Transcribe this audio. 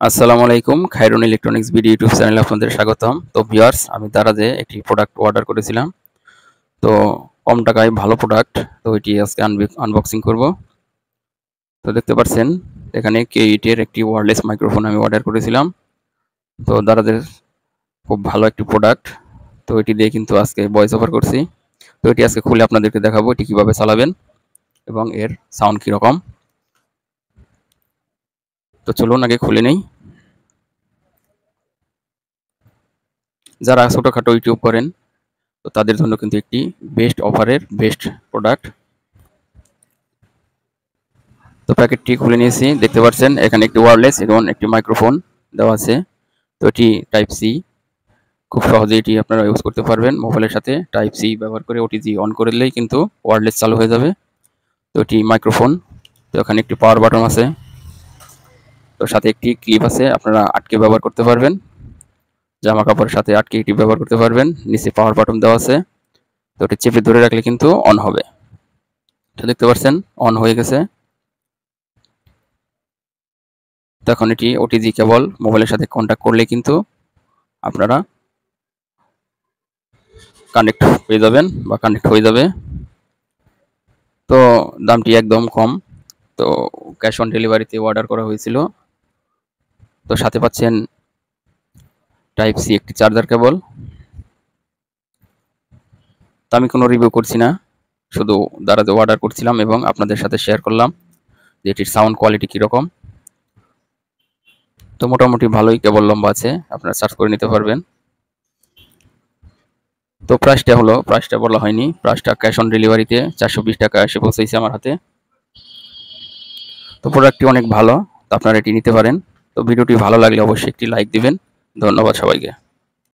আসসালামু আলাইকুম। Khairun electronics video YouTube চ্যানেলে আপনাদের স্বাগতম। তো ভিউয়ার্স, আমি দারাজে একটি প্রোডাক্ট অর্ডার করেছিলাম। তো কম টাকায় ভালো প্রোডাক্ট। তো এটি আজকে আনবক্সিং করব। তো দেখতে পাচ্ছেন এখানে K8 এর একটি ওয়্যারলেস মাইক্রোফোন আমি অর্ডার করেছিলাম। তো দারাজের খুব ভালো একটি প্রোডাক্ট। তো এটি দিয়ে কিন্তু আজকে ভয়েস ওভার করছি। তো এটি আজকে খুলে আপনাদেরকে দেখাবো এটি কিভাবে চালাবেন এবং এর সাউন্ড কীরকম। তো চলুন আগে খুলে নেই। যারা ছোটোখাটো ইউটিউব করেন তো তাদের জন্য কিন্তু একটি বেস্ট অফারের বেস্ট প্রোডাক্ট। তো প্যাকেটটি খুলে নিয়েছি, দেখতে পাচ্ছেন এখানে একটি ওয়্যারলেস এবং একটি মাইক্রোফোন দেওয়া আছে। তো এটি টাইপ সি, খুব সহজে এটি আপনারা ইউজ করতে পারবেন মোবাইলের সাথে। টাইপ সি ব্যবহার করে ওটিজি অন করে দিলেই কিন্তু ওয়্যারলেস চালু হয়ে যাবে। তো এটি মাইক্রোফোন। তো এখানে একটি পাওয়ার বাটন আছে, তো সাথে একটি ক্লিপ আছে, আপনারা আটকে ব্যবহার করতে পারবেন। জামা কাপড়ের সাথে আটকে এটি ব্যবহার করতে পারবেন। নিচে পাওয়ার বাটন দেওয়া আছে, তো এটি চেপে ধরে রাখলে কিন্তু অন হবে। তো দেখতে পাচ্ছেন অন হয়ে গেছে। তখন এটি ওটিজি কেবল মোবাইলের সাথে কন্ট্যাক্ট করলে কিন্তু আপনারা কানেক্ট পেয়ে যাবেন বা কানেক্ট হয়ে যাবে। তো দামটি একদম কম। তো ক্যাশ অন ডেলিভারিতে অর্ডার করা হয়েছিল। তো সাথে পাচ্ছেন টাইপ সি একটি চার্জার কেবল। তো আমি কোনো রিভিউ করছি না, শুধু দারাজে অর্ডার করছিলাম এবং আপনাদের সাথে শেয়ার করলাম যে এটির সাউন্ড কোয়ালিটি কীরকম। তো মোটামুটি ভালোই, কেবল লম্বা আছে, আপনারা সার্চ করে নিতে পারবেন। তো প্রাইসটা বলা হয়নি। প্রাইসটা ক্যাশ অন ডেলিভারিতে 420 টাকা এসে পৌঁছেছে আমার হাতে। তো প্রোডাক্টটি অনেক ভালো, তো আপনারা এটি নিতে পারেন। তো ভিডিওটি ভালো লাগলে অবশ্যই একটি লাইক দিবেন। ধন্যবাদ সবাইকে।